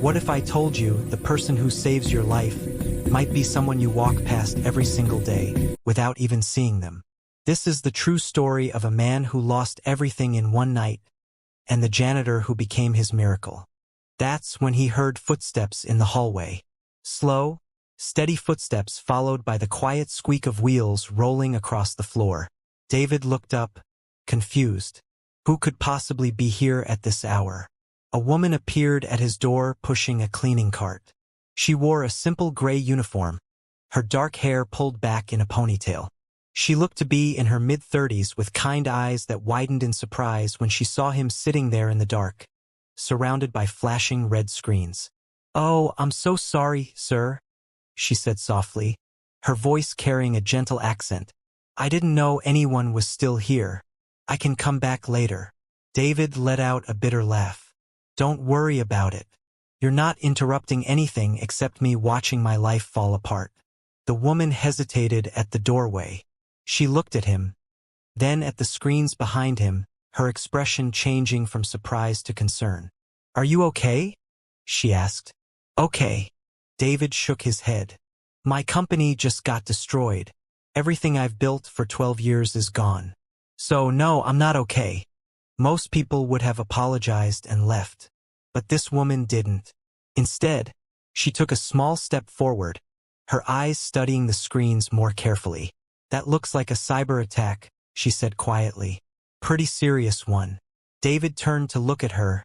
What if I told you the person who saves your life might be someone you walk past every single day without even seeing them? This is the true story of a man who lost everything in one night and the janitor who became his miracle. That's when he heard footsteps in the hallway. Slow, steady footsteps followed by the quiet squeak of wheels rolling across the floor. David looked up, confused. Who could possibly be here at this hour? A woman appeared at his door pushing a cleaning cart. She wore a simple gray uniform, her dark hair pulled back in a ponytail. She looked to be in her mid-30s with kind eyes that widened in surprise when she saw him sitting there in the dark, surrounded by flashing red screens. "Oh, I'm so sorry, sir," she said softly, her voice carrying a gentle accent. "I didn't know anyone was still here. I can come back later." David let out a bitter laugh. "Don't worry about it. You're not interrupting anything except me watching my life fall apart." The woman hesitated at the doorway. She looked at him, then at the screens behind him, her expression changing from surprise to concern. "Are you okay?" she asked. "Okay." David shook his head. "My company just got destroyed. Everything I've built for 12 years is gone. So no, I'm not okay." Most people would have apologized and left. But this woman didn't. Instead, she took a small step forward, her eyes studying the screens more carefully. "That looks like a cyber attack," she said quietly. "Pretty serious one." David turned to look at her,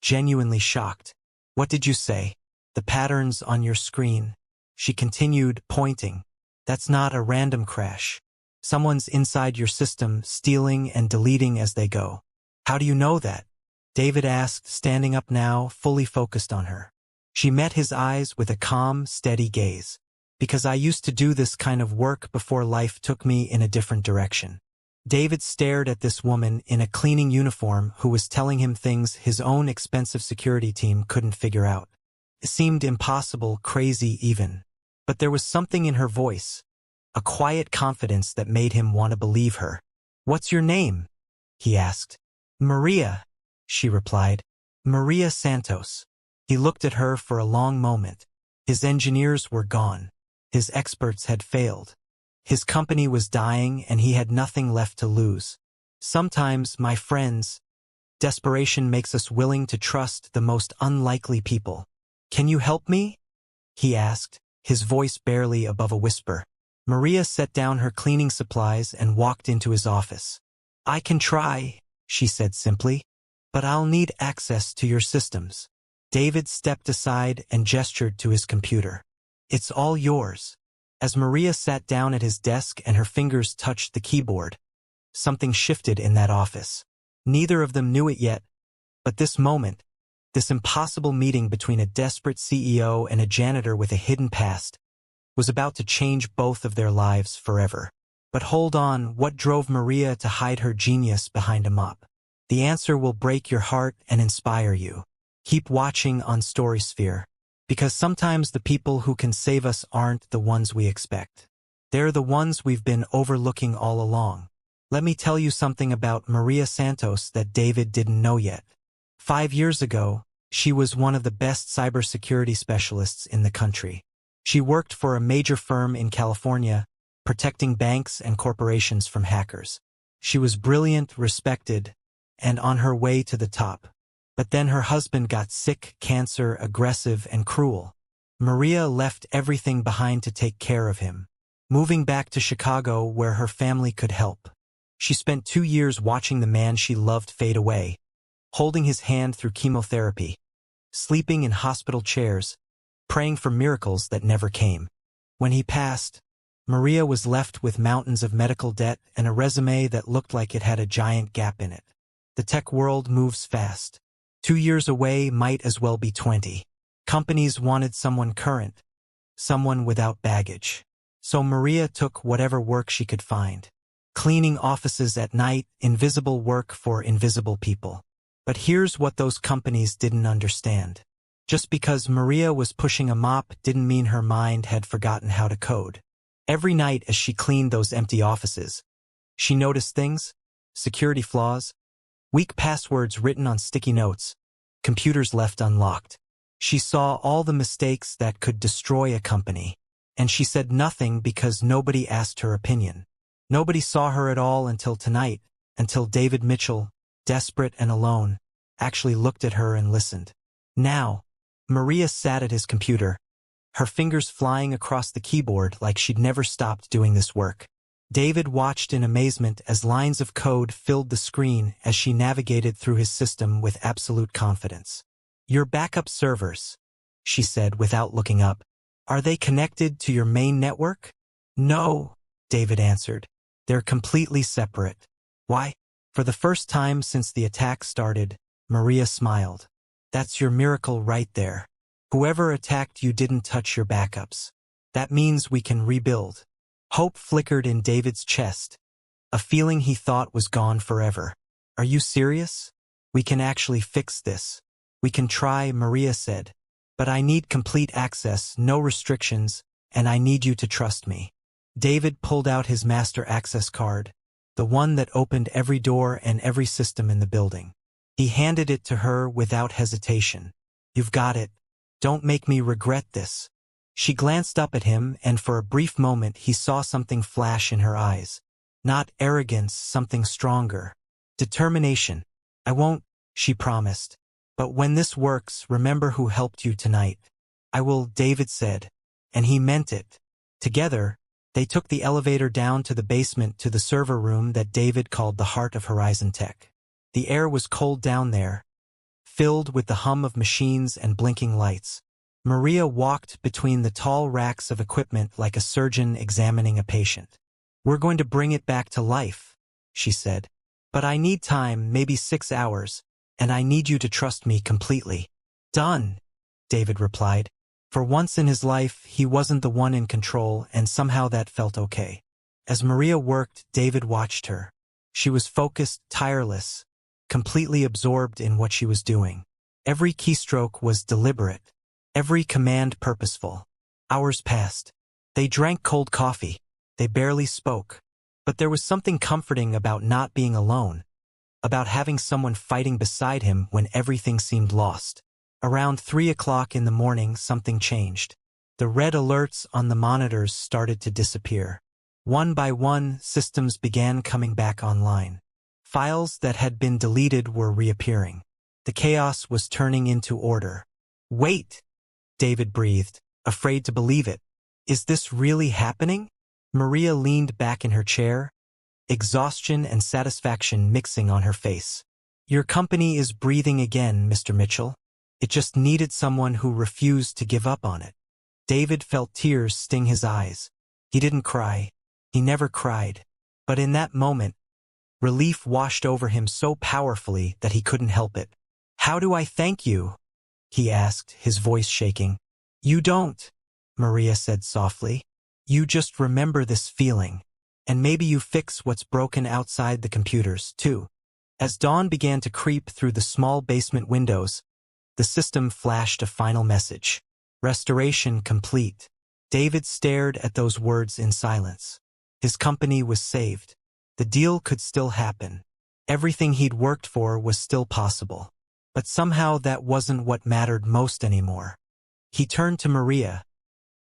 genuinely shocked. "What did you say?" "The patterns on your screen," she continued, pointing. "That's not a random crash. Someone's inside your system, stealing and deleting as they go." "How do you know that?" David asked, standing up now, fully focused on her. She met his eyes with a calm, steady gaze. "Because I used to do this kind of work before life took me in a different direction." David stared at this woman in a cleaning uniform who was telling him things his own expensive security team couldn't figure out. It seemed impossible, crazy even. But there was something in her voice, a quiet confidence that made him want to believe her. "What's your name?" he asked. "Maria," she replied. "Maria Santos." He looked at her for a long moment. His engineers were gone. His experts had failed. His company was dying and he had nothing left to lose. Sometimes, my friends, desperation makes us willing to trust the most unlikely people. "Can you help me?" he asked, his voice barely above a whisper. Maria set down her cleaning supplies and walked into his office. "I can try," she said simply, "but I'll need access to your systems." David stepped aside and gestured to his computer. "It's all yours." As Maria sat down at his desk and her fingers touched the keyboard, something shifted in that office. Neither of them knew it yet, but this moment, this impossible meeting between a desperate CEO and a janitor with a hidden past, was about to change both of their lives forever. But hold on, what drove Maria to hide her genius behind a mop? The answer will break your heart and inspire you. Keep watching on StorySphere. Because sometimes the people who can save us aren't the ones we expect. They're the ones we've been overlooking all along. Let me tell you something about Maria Santos that David didn't know yet. 5 years ago, she was one of the best cybersecurity specialists in the country. She worked for a major firm in California, protecting banks and corporations from hackers. She was brilliant, respected, and on her way to the top. But then her husband got sick, cancer, aggressive, and cruel. Maria left everything behind to take care of him, moving back to Chicago where her family could help. She spent 2 years watching the man she loved fade away, holding his hand through chemotherapy, sleeping in hospital chairs, praying for miracles that never came. When he passed, Maria was left with mountains of medical debt and a resume that looked like it had a giant gap in it. The tech world moves fast. 2 years away might as well be 20. Companies wanted someone current, someone without baggage. So Maria took whatever work she could find. Cleaning offices at night, invisible work for invisible people. But here's what those companies didn't understand. Just because Maria was pushing a mop didn't mean her mind had forgotten how to code. Every night as she cleaned those empty offices, she noticed things, security flaws, weak passwords written on sticky notes, computers left unlocked. She saw all the mistakes that could destroy a company. And she said nothing because nobody asked her opinion. Nobody saw her at all until tonight, until David Mitchell, desperate and alone, actually looked at her and listened. Now, Maria sat at his computer, her fingers flying across the keyboard like she'd never stopped doing this work. David watched in amazement as lines of code filled the screen as she navigated through his system with absolute confidence. "Your backup servers," she said without looking up. "Are they connected to your main network?" "No," David answered. "They're completely separate." "Why?" For the first time since the attack started, Maria smiled. "That's your miracle right there. Whoever attacked you didn't touch your backups. That means we can rebuild." Hope flickered in David's chest, a feeling he thought was gone forever. "Are you serious? We can actually fix this." "We can try," Maria said. "But I need complete access, no restrictions, and I need you to trust me." David pulled out his master access card, the one that opened every door and every system in the building. He handed it to her without hesitation. "You've got it. Don't make me regret this." She glanced up at him, and for a brief moment he saw something flash in her eyes. Not arrogance, something stronger. Determination. "I won't," she promised. "But when this works, remember who helped you tonight." "I will," David said. And he meant it. Together, they took the elevator down to the basement to the server room that David called the heart of Horizon Tech. The air was cold down there, filled with the hum of machines and blinking lights. Maria walked between the tall racks of equipment like a surgeon examining a patient. "We're going to bring it back to life," she said. "But I need time, maybe 6 hours, and I need you to trust me completely." "Done," David replied. For once in his life, he wasn't the one in control, and somehow that felt okay. As Maria worked, David watched her. She was focused, tireless, completely absorbed in what she was doing. Every keystroke was deliberate. Every command purposeful. Hours passed. They drank cold coffee. They barely spoke. But there was something comforting about not being alone, about having someone fighting beside him when everything seemed lost. Around 3 o'clock in the morning, something changed. The red alerts on the monitors started to disappear. One by one, systems began coming back online. Files that had been deleted were reappearing. The chaos was turning into order. "Wait!" David breathed, afraid to believe it. "Is this really happening?" Maria leaned back in her chair, exhaustion and satisfaction mixing on her face. "Your company is breathing again, Mr. Mitchell. It just needed someone who refused to give up on it." David felt tears sting his eyes. He didn't cry. He never cried. But in that moment, relief washed over him so powerfully that he couldn't help it. "How do I thank you?" he asked, his voice shaking. "You don't," Maria said softly. "You just remember this feeling. And maybe you fix what's broken outside the computers, too." As dawn began to creep through the small basement windows, the system flashed a final message. "Restoration complete." David stared at those words in silence. His company was saved. The deal could still happen. Everything he'd worked for was still possible. But somehow that wasn't what mattered most anymore. He turned to Maria,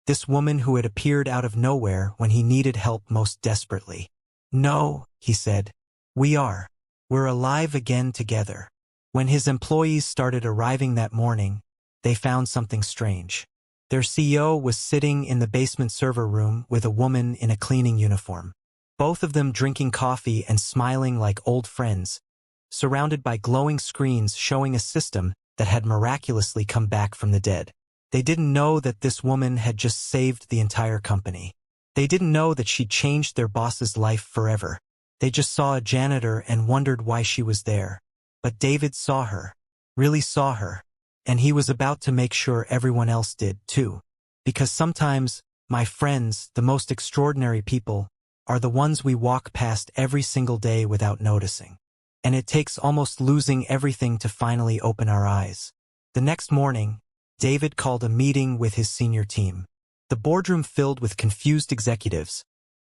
this woman who had appeared out of nowhere when he needed help most desperately. "No," he said. "We are. We're alive again together." When his employees started arriving that morning, they found something strange. Their CEO was sitting in the basement server room with a woman in a cleaning uniform. Both of them drinking coffee and smiling like old friends, surrounded by glowing screens showing a system that had miraculously come back from the dead. They didn't know that this woman had just saved the entire company. They didn't know that she'd changed their boss's life forever. They just saw a janitor and wondered why she was there. But David saw her, really saw her, and he was about to make sure everyone else did too. Because sometimes, my friends, the most extraordinary people, are the ones we walk past every single day without noticing. And it takes almost losing everything to finally open our eyes. The next morning, David called a meeting with his senior team. The boardroom filled with confused executives,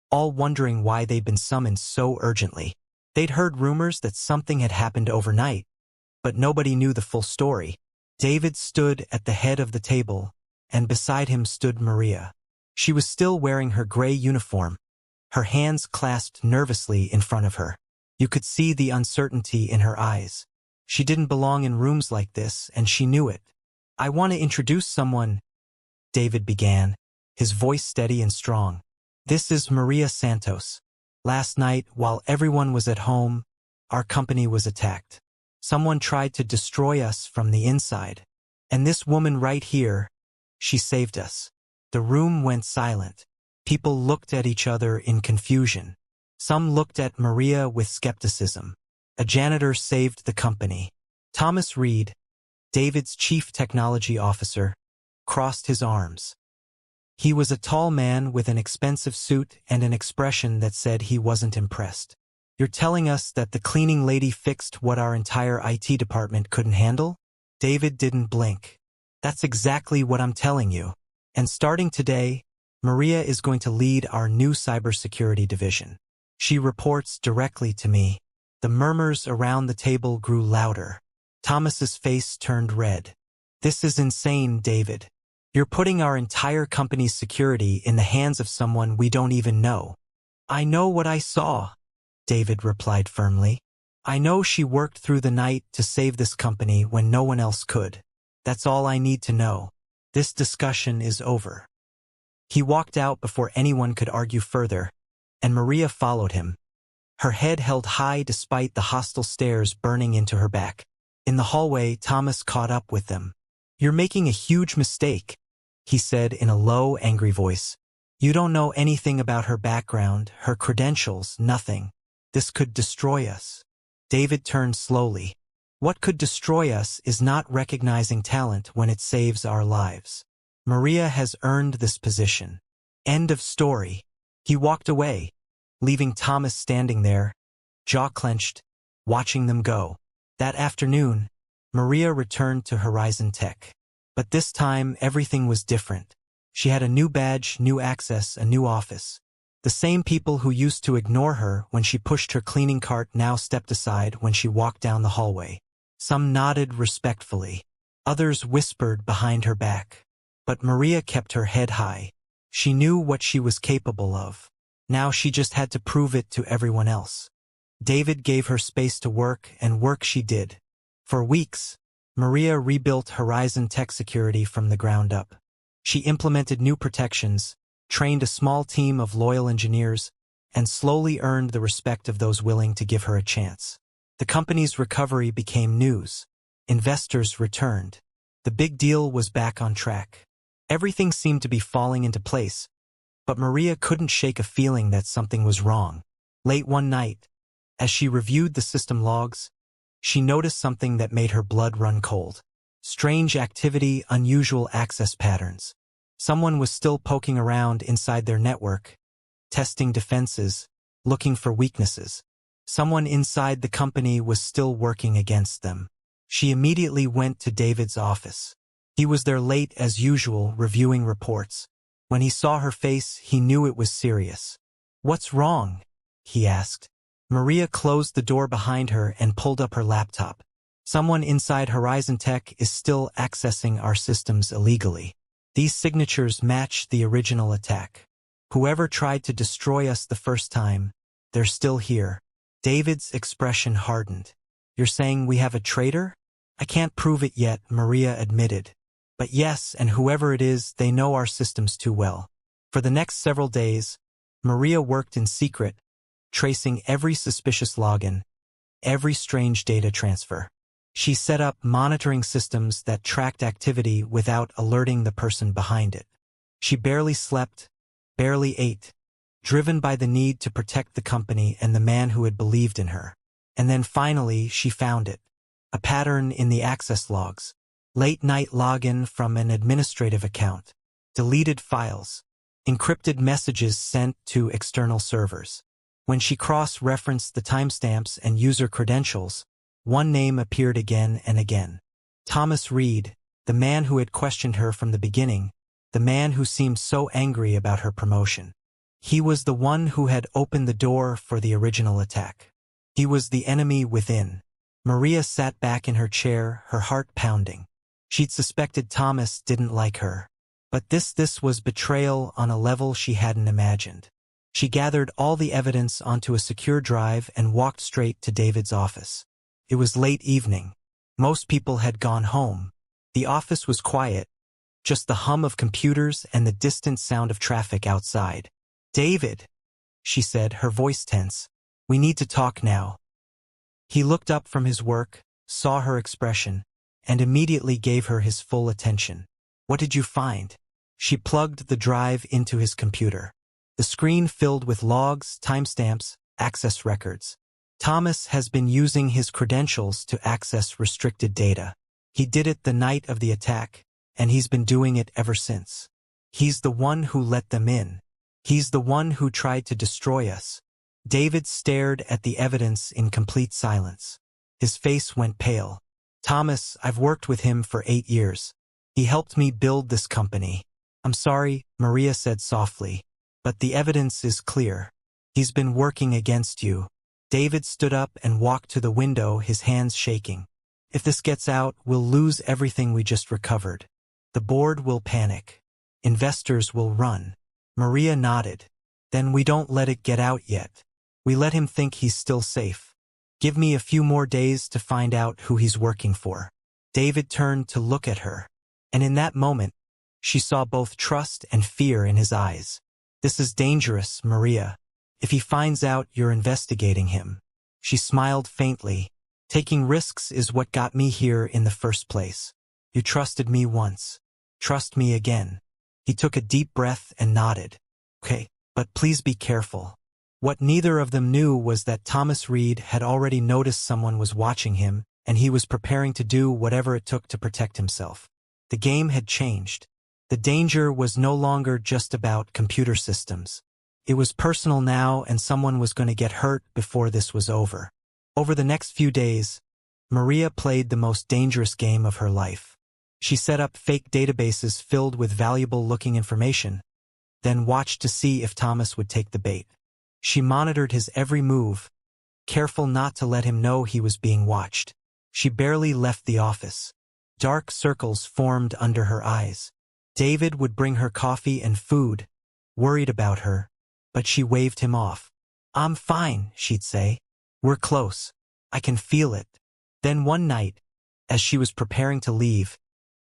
all wondering why they'd been summoned so urgently. They'd heard rumors that something had happened overnight, but nobody knew the full story. David stood at the head of the table, and beside him stood Maria. She was still wearing her gray uniform, her hands clasped nervously in front of her. You could see the uncertainty in her eyes. She didn't belong in rooms like this, and she knew it. "I want to introduce someone," David began, his voice steady and strong. "This is Maria Santos. Last night, while everyone was at home, our company was attacked. Someone tried to destroy us from the inside. And this woman right here, she saved us." The room went silent. People looked at each other in confusion. Some looked at Maria with skepticism. A janitor saved the company. Thomas Reed, David's chief technology officer, crossed his arms. He was a tall man with an expensive suit and an expression that said he wasn't impressed. "You're telling us that the cleaning lady fixed what our entire IT department couldn't handle?" David didn't blink. "That's exactly what I'm telling you. And starting today, Maria is going to lead our new cybersecurity division. She reports directly to me." The murmurs around the table grew louder. Thomas's face turned red. "This is insane, David. You're putting our entire company's security in the hands of someone we don't even know." "I know what I saw," David replied firmly. "I know she worked through the night to save this company when no one else could. That's all I need to know. This discussion is over." He walked out before anyone could argue further, and Maria followed him, her head held high despite the hostile stares burning into her back. In the hallway, Thomas caught up with them. "You're making a huge mistake," he said in a low, angry voice. "You don't know anything about her background, her credentials, nothing. This could destroy us." David turned slowly. "What could destroy us is not recognizing talent when it saves our lives. Maria has earned this position. End of story." He walked away, leaving Thomas standing there, jaw clenched, watching them go. That afternoon, Maria returned to Horizon Tech. But this time, everything was different. She had a new badge, new access, a new office. The same people who used to ignore her when she pushed her cleaning cart now stepped aside when she walked down the hallway. Some nodded respectfully. Others whispered behind her back. But Maria kept her head high. She knew what she was capable of. Now she just had to prove it to everyone else. David gave her space to work, and work she did. For weeks, Maria rebuilt Horizon Tech security from the ground up. She implemented new protections, trained a small team of loyal engineers, and slowly earned the respect of those willing to give her a chance. The company's recovery became news. Investors returned. The big deal was back on track. Everything seemed to be falling into place, but Maria couldn't shake a feeling that something was wrong. Late one night, as she reviewed the system logs, she noticed something that made her blood run cold. Strange activity, unusual access patterns. Someone was still poking around inside their network, testing defenses, looking for weaknesses. Someone inside the company was still working against them. She immediately went to David's office. He was there late as usual, reviewing reports. When he saw her face, he knew it was serious. "What's wrong?" he asked. Maria closed the door behind her and pulled up her laptop. "Someone inside Horizon Tech is still accessing our systems illegally. These signatures match the original attack. Whoever tried to destroy us the first time, they're still here." David's expression hardened. "You're saying we have a traitor?" "I can't prove it yet," Maria admitted. "But yes, and whoever it is, they know our systems too well." For the next several days, Maria worked in secret, tracing every suspicious login, every strange data transfer. She set up monitoring systems that tracked activity without alerting the person behind it. She barely slept, barely ate, driven by the need to protect the company and the man who had believed in her. And then finally, she found it. A pattern in the access logs. Late-night login from an administrative account. Deleted files. Encrypted messages sent to external servers. When she cross-referenced the timestamps and user credentials, one name appeared again and again. Thomas Reed, the man who had questioned her from the beginning, the man who seemed so angry about her promotion. He was the one who had opened the door for the original attack. He was the enemy within. Maria sat back in her chair, her heart pounding. She'd suspected Thomas didn't like her. But this was betrayal on a level she hadn't imagined. She gathered all the evidence onto a secure drive and walked straight to David's office. It was late evening. Most people had gone home. The office was quiet, just the hum of computers and the distant sound of traffic outside. "David," she said, her voice tense, "we need to talk now." He looked up from his work, saw her expression, and immediately gave her his full attention. "What did you find?" She plugged the drive into his computer. The screen filled with logs, timestamps, access records. "Thomas has been using his credentials to access restricted data. He did it the night of the attack, and he's been doing it ever since. He's the one who let them in. He's the one who tried to destroy us." David stared at the evidence in complete silence. His face went pale. "Thomas, I've worked with him for 8 years. He helped me build this company." "I'm sorry," Maria said softly, "but the evidence is clear. He's been working against you." David stood up and walked to the window, his hands shaking. "If this gets out, we'll lose everything we just recovered. The board will panic. Investors will run." Maria nodded. "Then we don't let it get out yet. We let him think he's still safe. Give me a few more days to find out who he's working for." David turned to look at her, and in that moment, she saw both trust and fear in his eyes. "This is dangerous, Maria. If he finds out you're investigating him." She smiled faintly. "Taking risks is what got me here in the first place. You trusted me once. Trust me again." He took a deep breath and nodded. "Okay, but please be careful." What neither of them knew was that Thomas Reed had already noticed someone was watching him, and he was preparing to do whatever it took to protect himself. The game had changed. The danger was no longer just about computer systems. It was personal now, and someone was going to get hurt before this was over. Over the next few days, Maria played the most dangerous game of her life. She set up fake databases filled with valuable-looking information, then watched to see if Thomas would take the bait. She monitored his every move, careful not to let him know he was being watched. She barely left the office. Dark circles formed under her eyes. David would bring her coffee and food, worried about her, but she waved him off. "I'm fine," she'd say. "We're close. I can feel it." Then one night, as she was preparing to leave,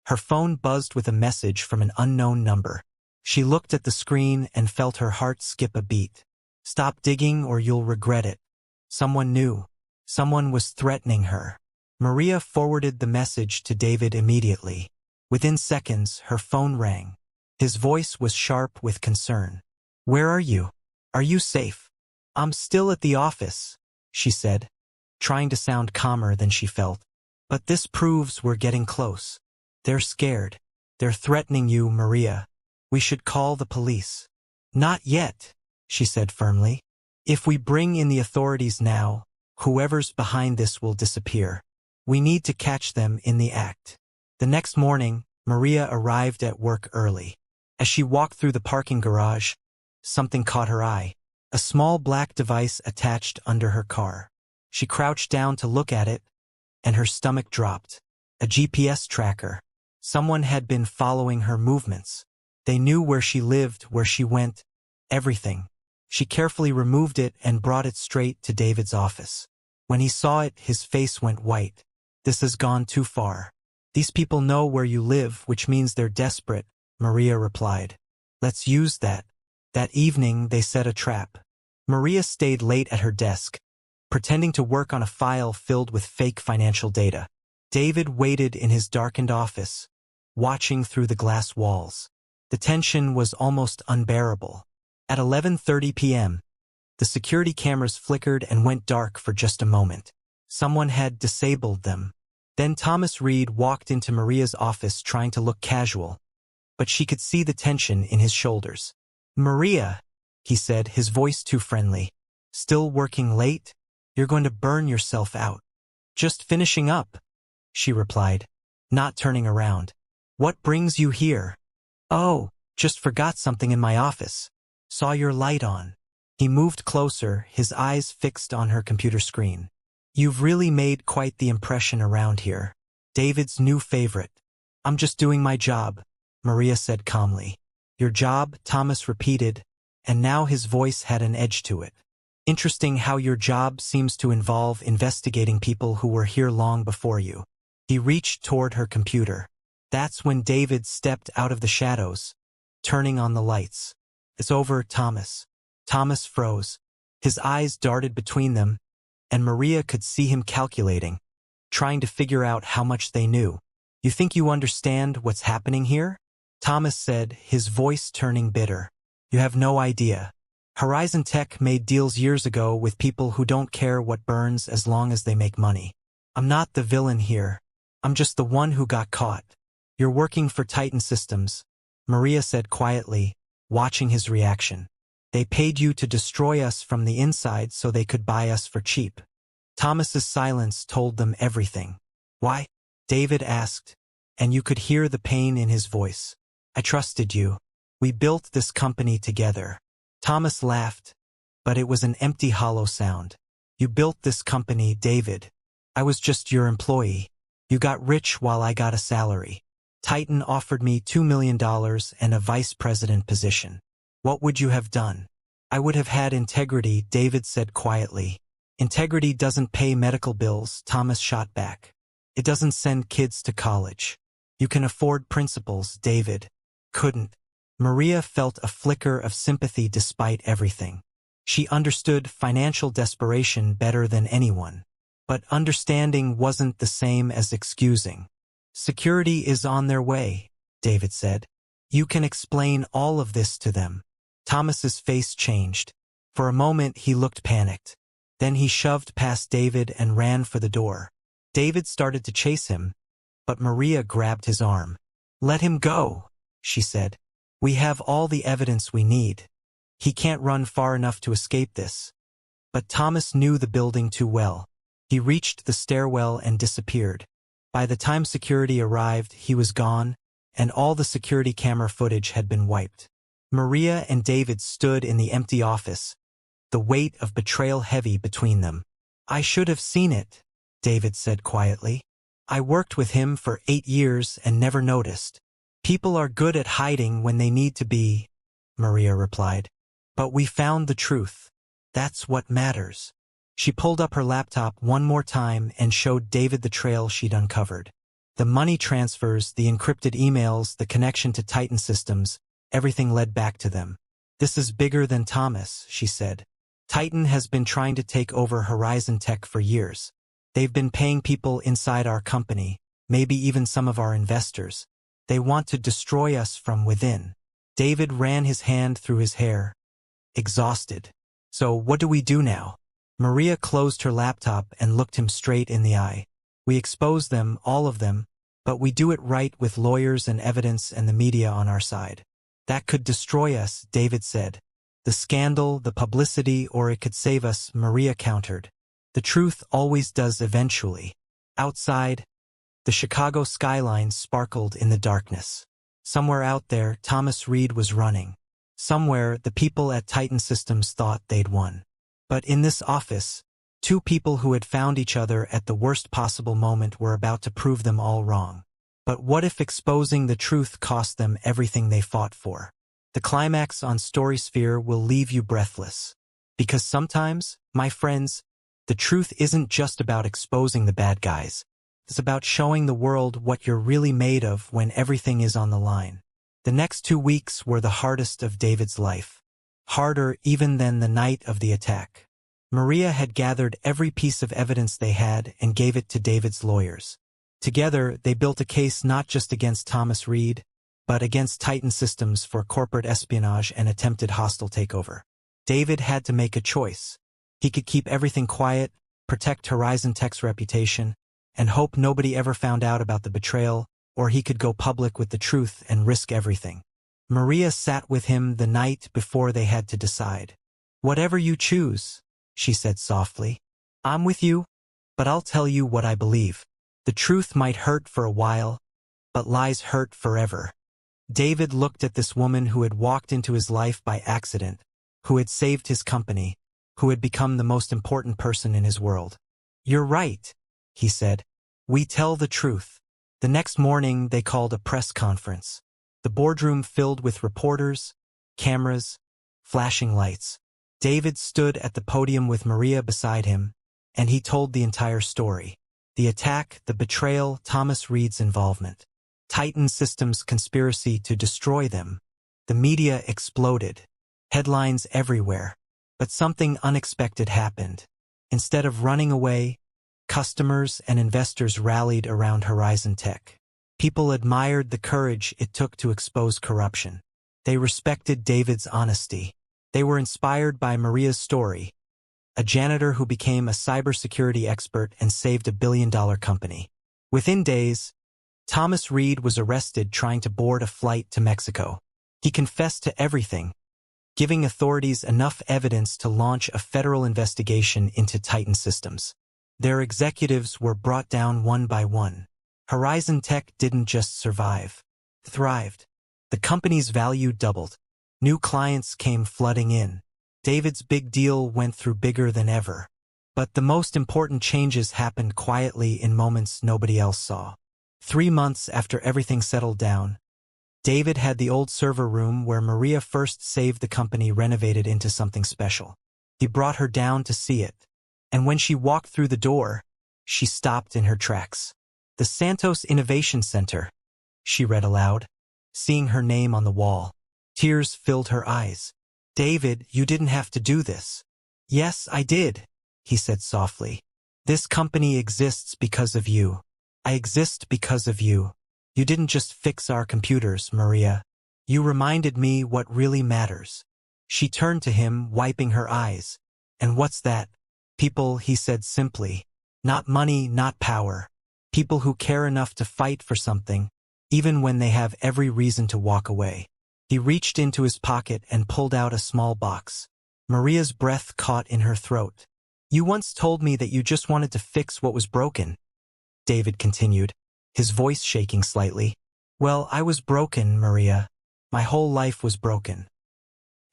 her phone buzzed with a message from an unknown number. She looked at the screen and felt her heart skip a beat. "Stop digging or you'll regret it." Someone knew. Someone was threatening her. Maria forwarded the message to David immediately. Within seconds, her phone rang. His voice was sharp with concern. "Where are you? Are you safe?" "I'm still at the office," she said, trying to sound calmer than she felt. "But this proves we're getting close. They're scared. They're threatening you, Maria. We should call the police." "Not yet," she said firmly. "If we bring in the authorities now, whoever's behind this will disappear. We need to catch them in the act." The next morning, Maria arrived at work early. As she walked through the parking garage, something caught her eye. A small black device attached under her car. She crouched down to look at it, and her stomach dropped. A GPS tracker. Someone had been following her movements. They knew where she lived, where she went, everything. She carefully removed it and brought it straight to David's office. When he saw it, his face went white. "This has gone too far. These people know where you live, which means they're desperate," Maria replied. "Let's use that." That evening, they set a trap. Maria stayed late at her desk, pretending to work on a file filled with fake financial data. David waited in his darkened office, watching through the glass walls. The tension was almost unbearable. At 11:30 p.m., the security cameras flickered and went dark for just a moment. Someone had disabled them. Then Thomas Reed walked into Maria's office trying to look casual, but she could see the tension in his shoulders. "Maria," he said, his voice too friendly. "Still working late? You're going to burn yourself out." "Just finishing up," she replied, not turning around. "What brings you here?" "Oh, just forgot something in my office. Saw your light on." He moved closer, his eyes fixed on her computer screen. "You've really made quite the impression around here. David's new favorite." I'm just doing my job, Maria said calmly. Your job, Thomas repeated, and now his voice had an edge to it. Interesting how your job seems to involve investigating people who were here long before you. He reached toward her computer. That's when David stepped out of the shadows, turning on the lights. It's over, Thomas. Thomas froze. His eyes darted between them, and Maria could see him calculating, trying to figure out how much they knew. You think you understand what's happening here? Thomas said, his voice turning bitter. You have no idea. Horizon Tech made deals years ago with people who don't care what burns as long as they make money. I'm not the villain here. I'm just the one who got caught. You're working for Titan Systems, Maria said quietly, watching his reaction. They paid you to destroy us from the inside so they could buy us for cheap. Thomas's silence told them everything. Why? David asked, and you could hear the pain in his voice. I trusted you. We built this company together. Thomas laughed, but it was an empty, hollow sound. You built this company, David. I was just your employee. You got rich while I got a salary. Titan offered me $2 million and a vice president position. What would you have done? I would have had integrity, David said quietly. Integrity doesn't pay medical bills, Thomas shot back. It doesn't send kids to college. You can afford principles, David. Couldn't. Maria felt a flicker of sympathy despite everything. She understood financial desperation better than anyone. But understanding wasn't the same as excusing. Security is on their way, David said. You can explain all of this to them. Thomas's face changed. For a moment he looked panicked. Then he shoved past David and ran for the door. David started to chase him, but Maria grabbed his arm. Let him go, she said. We have all the evidence we need. He can't run far enough to escape this. But Thomas knew the building too well. He reached the stairwell and disappeared. By the time security arrived, he was gone, and all the security camera footage had been wiped. Maria and David stood in the empty office, the weight of betrayal heavy between them. I should have seen it, David said quietly. I worked with him for 8 years and never noticed. People are good at hiding when they need to be, Maria replied. But we found the truth. That's what matters. She pulled up her laptop one more time and showed David the trail she'd uncovered. The money transfers, the encrypted emails, the connection to Titan Systems, everything led back to them. This is bigger than Thomas, she said. Titan has been trying to take over Horizon Tech for years. They've been paying people inside our company, maybe even some of our investors. They want to destroy us from within. David ran his hand through his hair, exhausted. So what do we do now? Maria closed her laptop and looked him straight in the eye. We expose them, all of them, but we do it right with lawyers and evidence and the media on our side. That could destroy us, David said. The scandal, the publicity, or it could save us, Maria countered. The truth always does eventually. Outside, the Chicago skyline sparkled in the darkness. Somewhere out there, Thomas Reed was running. Somewhere, the people at Titan Systems thought they'd won. But in this office, 2 people who had found each other at the worst possible moment were about to prove them all wrong. But what if exposing the truth cost them everything they fought for? The climax on Storysphere will leave you breathless. Because sometimes, my friends, the truth isn't just about exposing the bad guys. It's about showing the world what you're really made of when everything is on the line. The next 2 weeks were the hardest of David's life. Harder even than the night of the attack. Maria had gathered every piece of evidence they had and gave it to David's lawyers. Together, they built a case not just against Thomas Reed, but against Titan Systems for corporate espionage and attempted hostile takeover. David had to make a choice. He could keep everything quiet, protect Horizon Tech's reputation, and hope nobody ever found out about the betrayal, or he could go public with the truth and risk everything. Maria sat with him the night before they had to decide. Whatever you choose, she said softly. I'm with you, but I'll tell you what I believe. The truth might hurt for a while, but lies hurt forever. David looked at this woman who had walked into his life by accident, who had saved his company, who had become the most important person in his world. You're right, he said. We tell the truth. The next morning, they called a press conference. The boardroom filled with reporters, cameras, flashing lights. David stood at the podium with Maria beside him, and he told the entire story. The attack, the betrayal, Thomas Reed's involvement. Titan Systems' conspiracy to destroy them. The media exploded. Headlines everywhere. But something unexpected happened. Instead of running away, customers and investors rallied around Horizon Tech. People admired the courage it took to expose corruption. They respected David's honesty. They were inspired by Maria's story, a janitor who became a cybersecurity expert and saved $1 billion company. Within days, Thomas Reed was arrested trying to board a flight to Mexico. He confessed to everything, giving authorities enough evidence to launch a federal investigation into Titan Systems. Their executives were brought down one by one. Horizon Tech didn't just survive, it thrived. The company's value doubled. New clients came flooding in. David's big deal went through bigger than ever. But the most important changes happened quietly in moments nobody else saw. 3 months after everything settled down, David had the old server room where Maria first saved the company renovated into something special. He brought her down to see it. And when she walked through the door, she stopped in her tracks. "The Santos Innovation Center," she read aloud, seeing her name on the wall. Tears filled her eyes. "David, you didn't have to do this." "Yes, I did," he said softly. "This company exists because of you. I exist because of you. You didn't just fix our computers, Maria. You reminded me what really matters." She turned to him, wiping her eyes. "And what's that?" "People," he said simply. "Not money, not power. People who care enough to fight for something, even when they have every reason to walk away." He reached into his pocket and pulled out a small box. Maria's breath caught in her throat. "You once told me that you just wanted to fix what was broken," David continued, his voice shaking slightly. "Well, I was broken, Maria. My whole life was broken.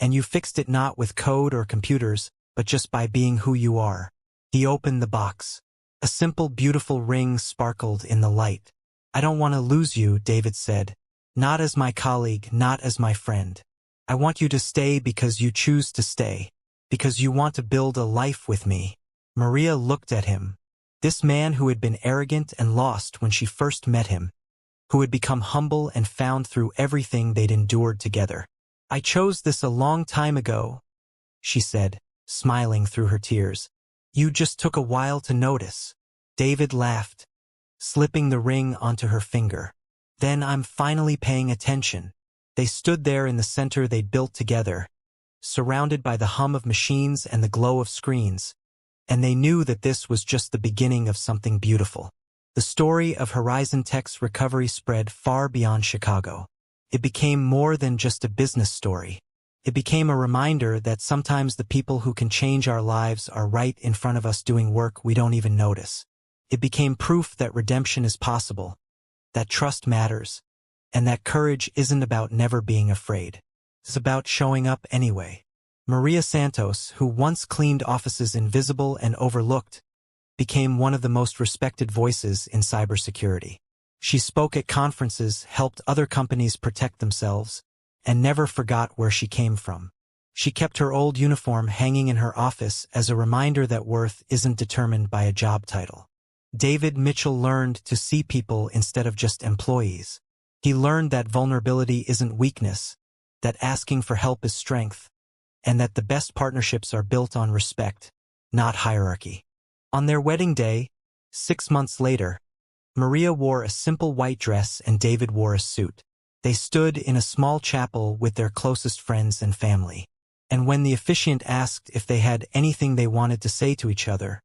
And you fixed it not with code or computers, but just by being who you are." He opened the box. A simple, beautiful ring sparkled in the light. "I don't want to lose you," David said. "Not as my colleague, not as my friend. I want you to stay because you choose to stay, because you want to build a life with me." Maria looked at him. This man who had been arrogant and lost when she first met him, who had become humble and found through everything they'd endured together. "I chose this a long time ago," she said, smiling through her tears. "You just took a while to notice." David laughed, slipping the ring onto her finger. "Then I'm finally paying attention." They stood there in the center they'd built together, surrounded by the hum of machines and the glow of screens. And they knew that this was just the beginning of something beautiful. The story of Horizon Tech's recovery spread far beyond Chicago. It became more than just a business story. It became a reminder that sometimes the people who can change our lives are right in front of us doing work we don't even notice. It became proof that redemption is possible, that trust matters, and that courage isn't about never being afraid. It's about showing up anyway. Maria Santos, who once cleaned offices invisible and overlooked, became one of the most respected voices in cybersecurity. She spoke at conferences, helped other companies protect themselves, and never forgot where she came from. She kept her old uniform hanging in her office as a reminder that worth isn't determined by a job title. David Mitchell learned to see people instead of just employees. He learned that vulnerability isn't weakness, that asking for help is strength, and that the best partnerships are built on respect, not hierarchy. On their wedding day, 6 months later, Maria wore a simple white dress and David wore a suit. They stood in a small chapel with their closest friends and family. And when the officiant asked if they had anything they wanted to say to each other,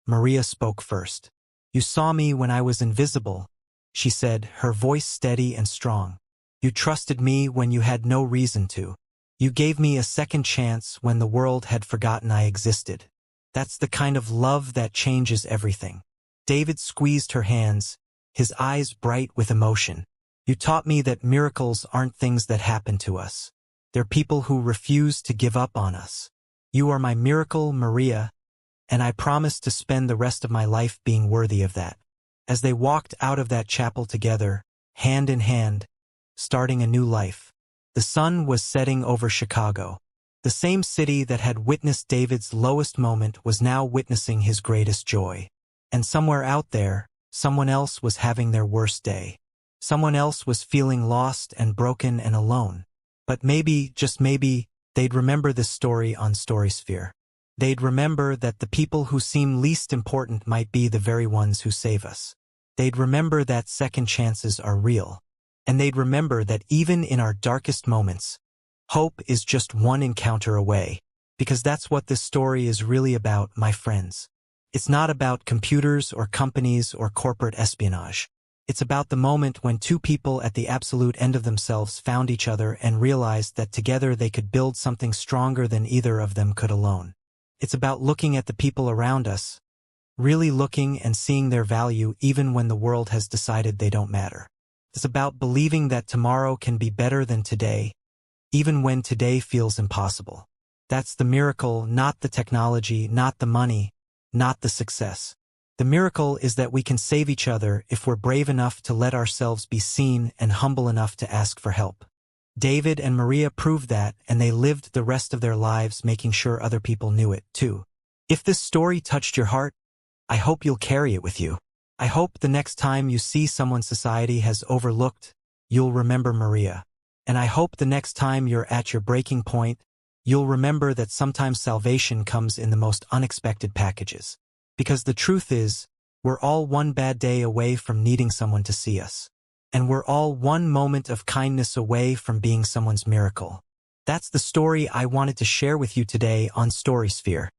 Maria spoke first. "You saw me when I was invisible," she said, her voice steady and strong. "You trusted me when you had no reason to. You gave me a second chance when the world had forgotten I existed. That's the kind of love that changes everything." David squeezed her hands, his eyes bright with emotion. "You taught me that miracles aren't things that happen to us. They're people who refuse to give up on us. You are my miracle, Maria, and I promise to spend the rest of my life being worthy of that." as they walked out of that chapel together, hand in hand, starting a new life. The sun was setting over Chicago. The same city that had witnessed David's lowest moment was now witnessing his greatest joy. And somewhere out there, someone else was having their worst day. Someone else was feeling lost and broken and alone. But maybe, just maybe, they'd remember this story on Storysphere. They'd remember that the people who seem least important might be the very ones who save us. They'd remember that second chances are real. And they'd remember that even in our darkest moments, hope is just one encounter away. Because that's what this story is really about, my friends. It's not about computers or companies or corporate espionage. It's about the moment when two people at the absolute end of themselves found each other and realized that together they could build something stronger than either of them could alone. It's about looking at the people around us, really looking and seeing their value even when the world has decided they don't matter. It's about believing that tomorrow can be better than today, even when today feels impossible. That's the miracle, not the technology, not the money, not the success. The miracle is that we can save each other if we're brave enough to let ourselves be seen and humble enough to ask for help. David and Maria proved that, and they lived the rest of their lives making sure other people knew it, too. If this story touched your heart, I hope you'll carry it with you. I hope the next time you see someone society has overlooked, you'll remember Maria. And I hope the next time you're at your breaking point, you'll remember that sometimes salvation comes in the most unexpected packages. Because the truth is, we're all one bad day away from needing someone to see us. And we're all one moment of kindness away from being someone's miracle. That's the story I wanted to share with you today on Storysphere.